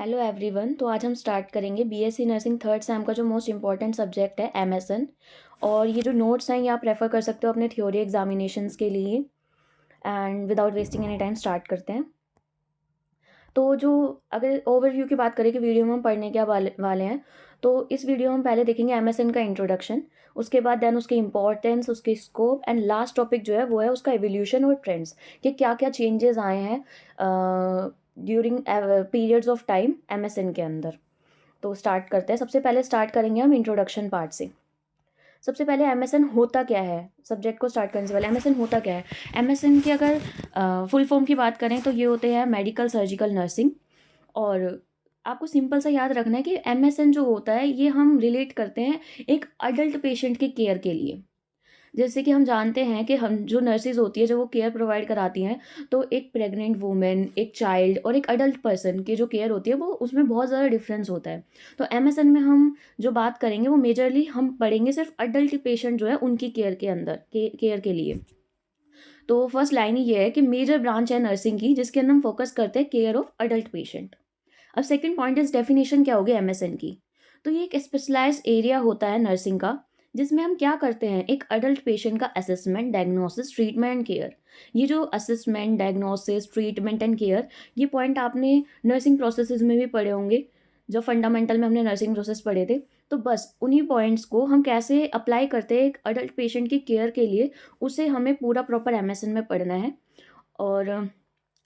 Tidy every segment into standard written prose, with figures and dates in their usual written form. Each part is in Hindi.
Hello everyone. तो आज हम स्टार्ट करेंगे बीएससी नर्सिंग थर्ड सेम का जो मोस्ट इंपॉर्टेंट सब्जेक्ट है एमएसएन। और ये जो नोट्स हैं ये आप रेफ़र कर सकते हो अपने थ्योरी एग्जामिनेशंस के लिए। And without wasting any time start करते हैं। तो जो अगर ओवरव्यू की बात करें कि वीडियो में हम पढ़ने क्या वाले हैं, तो इस वीडियो में हम पहले देखेंगे एमएसएन का इंट्रोडक्शन, उसके बाद देन उसकी इंपॉर्टेंस, उसकी स्कोप एंड लास्ट टॉपिक जो है वो है उसका एवोल्यूशन और ट्रेंड्स कि क्या क्या चेंजेस आए हैं during periods of time MSN के अंदर। तो स्टार्ट करते हैं। सबसे पहले स्टार्ट करेंगे हम इंट्रोडक्शन पार्ट से। सबसे पहले एमएसएन होता क्या है, सब्जेक्ट को स्टार्ट करने से पहले एमएसएन होता क्या है। एमएसएन की अगर फुल फॉर्म की बात करें तो ये होते हैं मेडिकल सर्जिकल नर्सिंग। और आपको सिंपल सा याद रखना है कि एमएसएन जो होता है ये हम रिलेट करते हैं एक अडल्ट पेशेंट के केयर के लिए। जैसे कि हम जानते हैं कि हम जो नर्सेज होती है, जो वो केयर प्रोवाइड कराती हैं, तो एक प्रेग्नेंट वूमेन, एक चाइल्ड और एक अडल्ट पर्सन की जो केयर होती है वो उसमें बहुत ज़्यादा डिफरेंस होता है। तो एमएसएन में हम जो बात करेंगे वो मेजरली हम पढ़ेंगे सिर्फ अडल्ट पेशेंट जो है उनकी केयर के अंदर केयर के लिए। तो फर्स्ट लाइन ही ये है कि मेजर ब्रांच है नर्सिंग की जिसके अंदर हम फोकस करते हैं केयर ऑफ अडल्ट पेशेंट। अब सेकंड पॉइंट इज डेफिनेशन क्या होगी एमएसएन की। तो ये एक स्पेशलाइज्ड एरिया होता है नर्सिंग का जिसमें हम क्या करते हैं, एक अडल्ट पेशेंट का assessment, diagnosis, treatment and care. ये जो assessment, diagnosis, treatment and care, ये पॉइंट आपने नर्सिंग प्रोसेसेस में भी पढ़े होंगे। जब फंडामेंटल में हमने नर्सिंग प्रोसेस पढ़े थे, तो बस उन्हीं पॉइंट्स को हम कैसे अप्लाई करते हैं एक अडल्ट पेशेंट की केयर के लिए, उसे हमें पूरा प्रॉपर एमएसएन में पढ़ना है। और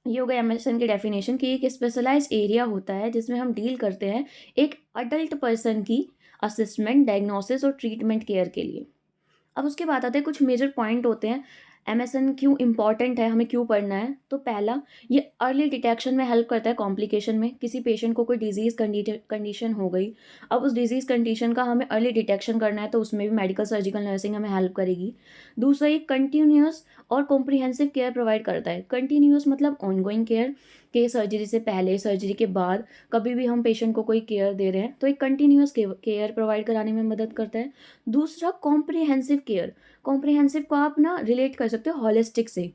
ये हो गया एमएसएन की डेफिनेशन कि एक स्पेशलाइज्ड एरिया होता है जिसमें हम डील करते हैं एक अडल्ट पर्सन की असेसमेंट, डायग्नोसिस और ट्रीटमेंट केयर के लिए। अब उसके बाद आते हैं कुछ मेजर पॉइंट होते हैं एमएसएन क्यों इंपॉर्टेंट है, हमें क्यों पढ़ना है। तो पहला, ये अर्ली डिटेक्शन में हेल्प करता है कॉम्प्लिकेशन में। किसी पेशेंट को कोई डिजीज़ कंडीशन हो गई, अब उस डिजीज़ कंडीशन का हमें अर्ली डिटेक्शन करना है तो उसमें भी मेडिकल सर्जिकल नर्सिंग हमें हेल्प करेगी। दूसरा, ये कंटिन्यूस और कॉम्प्रिहेंसिव केयर प्रोवाइड करता है। कंटिन्यूस मतलब ऑनगोइंग केयर, के सर्जरी से पहले, सर्जरी के बाद, कभी भी हम पेशेंट को कोई केयर दे रहे हैं तो एक कंटिन्यूस केयर प्रोवाइड कराने में मदद करता है। दूसरा, कॉम्प्रिहेंसिव केयर। कॉम्प्रिहेंसिव को आप ना रिलेट कर सकते हो हॉलिस्टिक से।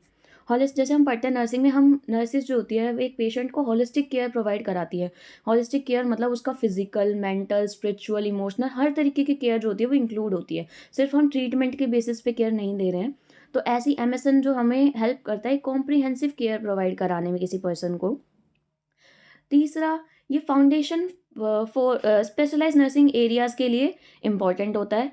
हॉलिस्ट जैसे हम पढ़ते हैं नर्सिंग में, हम नर्सिस जो होती है वो एक पेशेंट को हॉलिस्टिक केयर प्रोवाइड कराती है। हॉलिस्टिक केयर मतलब उसका फिजिकल, मेंटल, स्पिरिचुअल, इमोशनल हर तरीके की केयर जो होती है वो इंक्लूड होती है। सिर्फ हम ट्रीटमेंट के बेसिस पे केयर नहीं दे रहे हैं। तो ऐसी एमएसएन जो हमें हेल्प करता है कॉम्प्रिहेंसिव केयर प्रोवाइड कराने में किसी पर्सन को। तीसरा, ये foundation for specialised nursing areas के लिए इम्पॉर्टेंट होता है।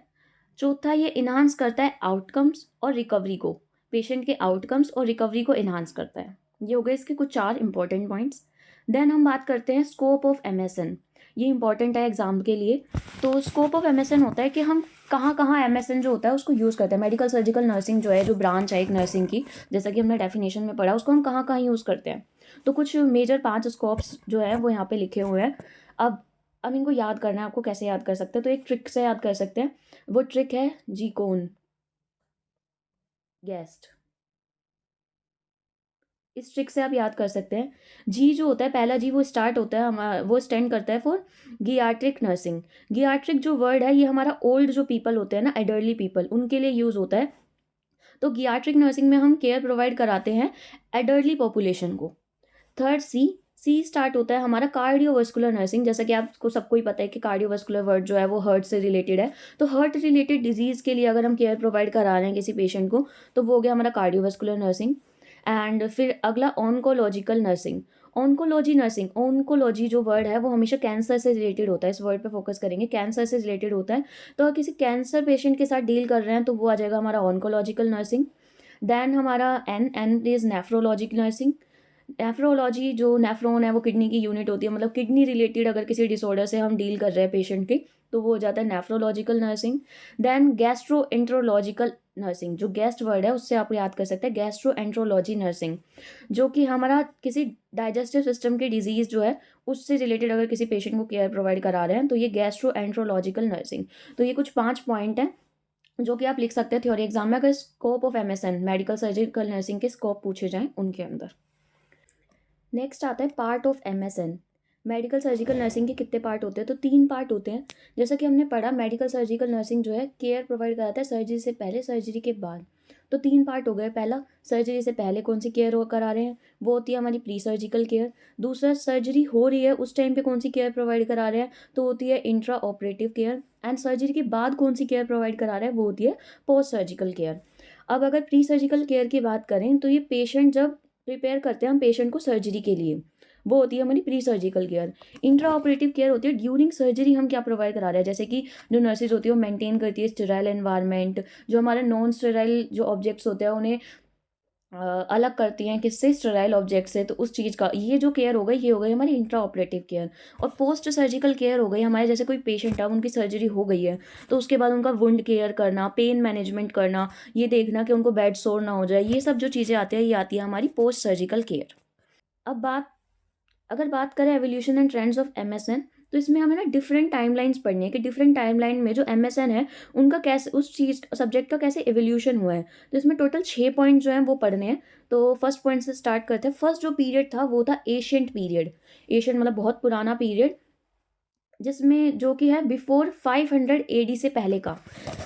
चौथा, ये इन्हांस करता है आउटकम्स और रिकवरी को, पेशेंट के आउटकम्स और रिकवरी को इन्हांस करता है। ये हो गए इसके कुछ चार इंपॉर्टेंट पॉइंट्स। देन हम बात करते हैं स्कोप ऑफ एमएसएन। ये इंपॉर्टेंट है एग्जाम के लिए। तो स्कोप ऑफ एमएसएन होता है कि हम कहाँ कहाँ एमएसएन जो होता है उसको यूज़ करते हैं। मेडिकल सर्जिकल नर्सिंग जो है, जो ब्रांच है एक नर्सिंग की, जैसा कि हमने डेफिनेशन में पढ़ा, उसको हम कहाँ कहाँ यूज़ करते हैं। तो कुछ मेजर 5 स्कोप्स जो है वो यहाँ पे लिखे हुए हैं। अब इनको याद करना है आपको। कैसे याद कर सकते हैं, तो एक ट्रिक से याद कर सकते हैं। वो ट्रिक है जी कौन गेस्ट। इस ट्रिक से आप याद कर सकते हैं। जी जो होता है, पहला जी वो स्टार्ट होता है हमारा, वो स्टैंड करता है फॉर गियाट्रिक नर्सिंग। गियाट्रिक जो वर्ड है ये हमारा ओल्ड जो पीपल होते हैं ना, एडर्ली पीपल, उनके लिए यूज़ होता है। तो गियाट्रिक नर्सिंग में हम केयर प्रोवाइड कराते हैं एडर्ली पॉपुलेशन को। थर्ड, सी। सी स्टार्ट होता है हमारा कार्डियोवास्कुलर नर्सिंग। जैसा कि आपको सबको ही पता है कि कार्डियोवास्कुलर वर्ड जो है वो हार्ट से रिलेटेड है। तो हार्ट रिलेटेड डिजीज़ के लिए अगर हम केयर प्रोवाइड करा रहे हैं किसी पेशेंट को, तो वो हो गया हमारा कार्डियोवास्कुलर नर्सिंग। एंड फिर अगला, oncological nursing. Oncology nursing, oncology जो वर्ड है वो हमेशा कैंसर से रिलेटेड होता है। इस वर्ड पे फोकस करेंगे, कैंसर से रिलेटेड होता है। तो अगर किसी कैंसर पेशेंट के साथ डील कर रहे हैं तो वो आ जाएगा हमारा ऑन्कोलॉजिकल नर्सिंग। देन हमारा N is nephrological nursing. Nephrology, जो नेफ्रॉन है वो किडनी की यूनिट होती है, मतलब किडनी रिलेटेड अगर किसी डिसऑर्डर से हम डील कर रहे हैं पेशेंट के, तो वो हो जाता है नेफ्रोलॉजिकल नर्सिंग। देन गैस्ट्रोएंट्रोलॉजिकल नर्सिंग, जो गेस्ट वर्ड है उससे आप याद कर सकते हैं, गैस्ट्रोएंट्रोलॉजी नर्सिंग, जो कि हमारा किसी डाइजेस्टिव सिस्टम की डिजीज़ जो है उससे रिलेटेड अगर किसी पेशेंट को केयर प्रोवाइड करा रहे हैं तो ये गैस्ट्रोएंट्रोलॉजिकल नर्सिंग। तो ये कुछ 5 पॉइंट हैं जो कि आप लिख सकते हैं थ्योरी एग्जाम में, अगर scope of MSN medical surgical nursing के स्कोप पूछे जाएं उनके अंदर। नेक्स्ट आता है part of MSN. Medical surgical nursing के कितने पार्ट होते हैं? तो 3 पार्ट होते हैं। जैसा कि हमने पढ़ा, मेडिकल सर्जिकल नर्सिंग जो है केयर प्रोवाइड कराता है सर्जरी से पहले, सर्जरी के बाद। तो 3 पार्ट हो गए। पहला, सर्जरी से पहले कौन सी केयर करा रहे हैं, वो होती है हमारी प्री सर्जिकल केयर। दूसरा, सर्जरी हो रही है उस टाइम पे कौन सी केयर प्रोवाइड करा रहे हैं, तो होती है intra operative care. And surgery के बाद कौन सी केयर प्रोवाइड करा रहे हैं, वो होती है पोस्ट सर्जिकल केयर। अब अगर प्री सर्जिकल केयर की बात करें, तो ये पेशेंट जब प्रिपेयर करते हैं हम पेशेंट को सर्जरी के लिए, वो होती है हमारी pre surgical care. Intra operative care होती है ड्यूरिंग सर्जरी हम क्या प्रोवाइड करा रहे हैं, जैसे कि जो नर्सेज होती है वो मेंटेन करती है स्टेराइल एनवायरनमेंट, जो हमारे नॉन स्टेराइल जो ऑब्जेक्ट्स होते हैं उन्हें अलग करती हैं किससे, स्टेराइल ऑब्जेक्ट से। तो उस चीज़ का ये जो केयर हो गई, ये हो गई हमारी इंट्रा ऑपरेटिव केयर। और पोस्ट सर्जिकल केयर हो गई हमारे, जैसे कोई पेशेंट है उनकी सर्जरी हो गई है, तो उसके बाद उनका वुंड केयर करना, पेन मैनेजमेंट करना, ये देखना कि उनको बेड सोर ना हो जाए, ये सब जो चीज़ें आती है ये आती है हमारी पोस्ट सर्जिकल केयर। अब अगर बात करें evolution and trends of MSN, तो इसमें हमें ना डिफरेंट टाइमलाइंस पढ़नी है कि डिफरेंट टाइमलाइन में जो एमएसएन है उनका कैसे, उस चीज़ सब्जेक्ट का कैसे एवोल्यूशन हुआ है। तो इसमें टोटल 6 पॉइंट जो हैं वो पढ़ने हैं। तो फर्स्ट पॉइंट से स्टार्ट करते हैं। फर्स्ट जो पीरियड था वो था एशियंट पीरियड। एशियंट मतलब बहुत पुराना पीरियड, जिसमें जो कि है बिफोर 500 एडी से पहले का,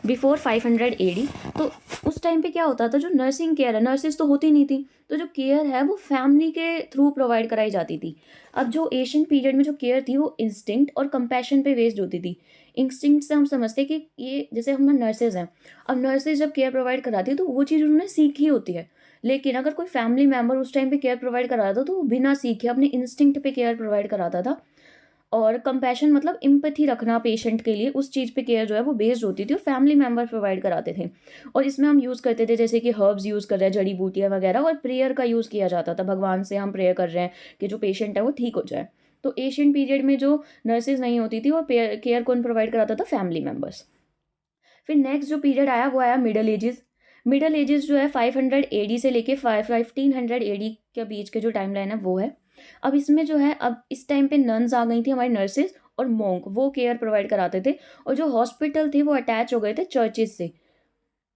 बिफोर 500 एडी। तो उस टाइम पे क्या होता था, जो नर्सिंग केयर है, नर्सेज तो होती नहीं थी, तो जो केयर है वो फैमिली के थ्रू प्रोवाइड कराई जाती थी। अब जो एशियन पीरियड में जो केयर थी वो इंस्टिंक्ट और कंपैशन पे बेस्ड होती थी। इंस्टिंक्ट से हम समझते हैं कि ये जैसे हम नर्सेज हैं, अब नर्सेज जब केयर प्रोवाइड कराती है तो वो चीज़ उन्होंने सीखी होती है। लेकिन अगर कोई फैमिली मेम्बर उस टाइम पे केयर प्रोवाइड करा रहा था तो वो बिना सीखे अपने इंस्टिंक्ट पे केयर प्रोवाइड कराता था। और कंपैशन मतलब एम्पैथी रखना पेशेंट के लिए, उस चीज़ पे केयर जो है वो बेस्ड होती थी और फैमिली मेम्बर प्रोवाइड कराते थे। और इसमें हम यूज़ करते थे जैसे कि हर्ब्स यूज़ कर रहे हैं, जड़ी बूटियाँ वगैरह, और प्रेयर का यूज़ किया जाता था। भगवान से हम प्रेयर कर रहे हैं कि जो पेशेंट है वो ठीक हो जाए। तो एशियन पीरियड में जो नर्सेज नहीं होती थी और केयर कौन प्रोवाइड कराता था, फैमिली मेम्बर्स। फिर नेक्स्ट जो पीरियड आया वो आया मिडल एजेस। मिडल एजेस जो है 500 एडी से लेके 1500 एडी के बीच के जो टाइम लाइन है वो है। अब इसमें जो है, अब इस टाइम पे नन्स आ गई थी हमारी, नर्सेज और मोंक, वो केयर प्रोवाइड कराते थे। और जो हॉस्पिटल थे वो अटैच हो गए थे चर्चेज से।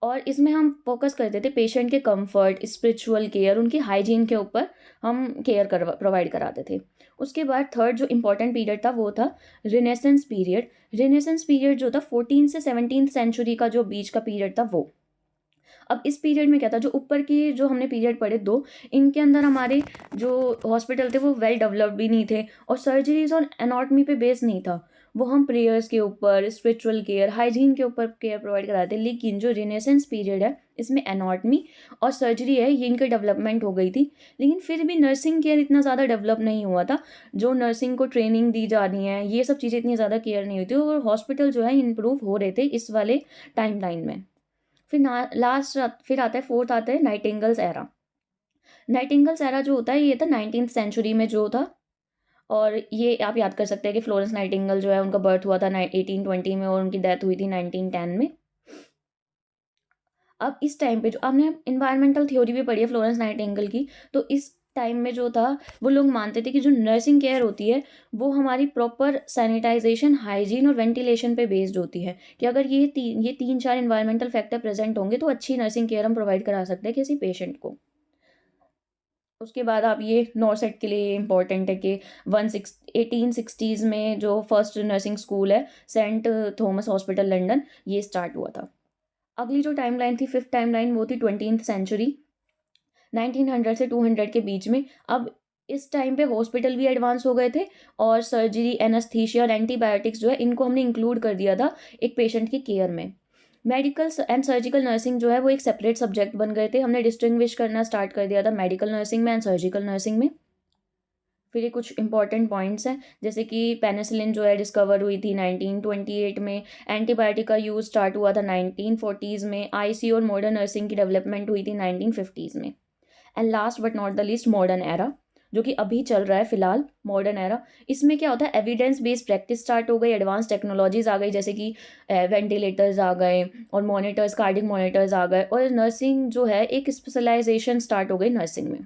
और इसमें हम फोकस करते थे पेशेंट के कंफर्ट, स्पिरिचुअल केयर, उनकी हाइजीन के ऊपर हम केयर प्रोवाइड कराते थे। उसके बाद थर्ड जो इम्पोर्टेंट पीरियड था वो था रिनेसेंस पीरियड। रिनेसेंस पीरियड जो था 14 से 17th सेंचुरी का जो बीच का पीरियड था वो। अब इस पीरियड में क्या था, जो ऊपर की जो हमने पीरियड पढ़े दो, इनके अंदर हमारे जो हॉस्पिटल थे वो वेल डेवलप्ड भी नहीं थे और सर्जरीज और एनाटॉमी पे बेस नहीं था। वो हम प्रेयर्स के ऊपर, स्पिरिचुअल केयर, हाइजीन के ऊपर केयर प्रोवाइड कराते हैं। लेकिन जो रिनेसेंस पीरियड है इसमें एनाटॉमी और सर्जरी है, ये इनकी डेवलपमेंट हो गई थी। लेकिन फिर भी नर्सिंग केयर इतना ज़्यादा डेवलप नहीं हुआ था। जो नर्सिंग को ट्रेनिंग दी जा रही है, ये सब चीज़ें इतनी ज़्यादा केयर नहीं हुई थी और हॉस्पिटल जो है इम्प्रूव हो रहे थे इस वाले टाइम लाइन में। फिर फिर आता है फोर्थ, आता है नाइटिंगल्स एरा। नाइटिंगल्स एरा जो होता है ये था 19th सेंचुरी में जो था। और ये आप याद कर सकते हैं कि फ्लोरेंस नाइटिंगल जो है उनका बर्थ हुआ था 1820 में और उनकी डेथ हुई थी 1910 में। अब इस टाइम पे जो आपने इन्वायरमेंटल थ्योरी भी पढ़ी है फ्लोरेंस नाइटिंगल की, तो इस टाइम में जो था वो लोग मानते थे कि जो नर्सिंग केयर होती है वो हमारी प्रॉपर सैनिटाइजेशन, हाइजीन और वेंटिलेशन पे बेस्ड होती है। कि अगर ये तीन चार इन्वायरमेंटल फैक्टर प्रेजेंट होंगे तो अच्छी नर्सिंग केयर हम प्रोवाइड करा सकते हैं किसी पेशेंट को। उसके बाद आप ये नॉर्सेट के लिए इंपॉर्टेंट है कि 1860s में जो फर्स्ट नर्सिंग स्कूल है सेंट थॉमस हॉस्पिटल लंदन, ये स्टार्ट हुआ था। अगली जो टाइमलाइन थी, फिफ्थ टाइमलाइन, वो थी 20th सेंचुरी, 1900 से 200 के बीच में। अब इस टाइम पे हॉस्पिटल भी एडवांस हो गए थे और सर्जरी, एनेस्थीसिया और एंटीबायोटिक्स जो है इनको हमने इंक्लूड कर दिया था एक पेशेंट की केयर में। मेडिकल एंड सर्जिकल नर्सिंग जो है वो एक सेपरेट सब्जेक्ट बन गए थे। हमने डिस्टिंग्विश करना स्टार्ट कर दिया था मेडिकल नर्सिंग में एंड सर्जिकल नर्सिंग में। फिर ये कुछ इंपॉर्टेंट पॉइंट्स हैं, जैसे कि पेनिसिलिन जो है डिस्कवर हुई थी 1928 में। एंटीबायोटिक का यूज़ स्टार्ट हुआ था 1940s में। आईसीयू और मॉडर्न नर्सिंग की डेवलपमेंट हुई थी 1950s में। And last but not the least, modern era, जो कि अभी चल रहा है फिलहाल, मॉडर्न एरा। इसमें क्या होता है, एविडेंस बेस्ड प्रैक्टिस स्टार्ट हो गई, एडवांस टेक्नोलॉजीज आ गई, जैसे कि वेंटिलेटर्स आ गए और मॉनिटर्स, कार्डिक मॉनिटर्स आ गए, और नर्सिंग जो है एक स्पेशलाइजेशन स्टार्ट हो गई नर्सिंग में।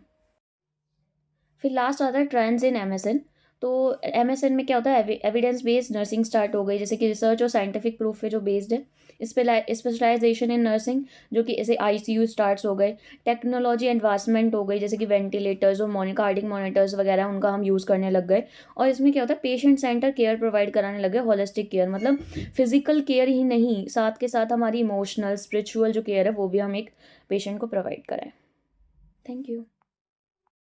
फिर लास्ट आता है ट्रेंड्स इन एमएसएन। तो MSN में क्या होता है, एविडेंस बेस्ड नर्सिंग स्टार्ट हो गई, जैसे कि रिसर्च और साइंटिफिक प्रूफ पे जो बेस्ड है। स्पेशलाइजेशन इन नर्सिंग, जो कि ऐसे ICU स्टार्ट्स हो गए। टेक्नोलॉजी एडवांसमेंट हो गई, जैसे कि वेंटिलेटर्स और कार्डिक मॉनिटर्स वगैरह उनका हम यूज़ करने लग गए। और इसमें क्या होता है, पेशेंट सेंटर केयर प्रोवाइड कराने लग गए, होलिस्टिक केयर, मतलब फिजिकल केयर ही नहीं, साथ के साथ हमारी इमोशनल स्पिरिचुअल जो केयर है वो भी हम एक पेशेंट को प्रोवाइड कराएं। Thank you.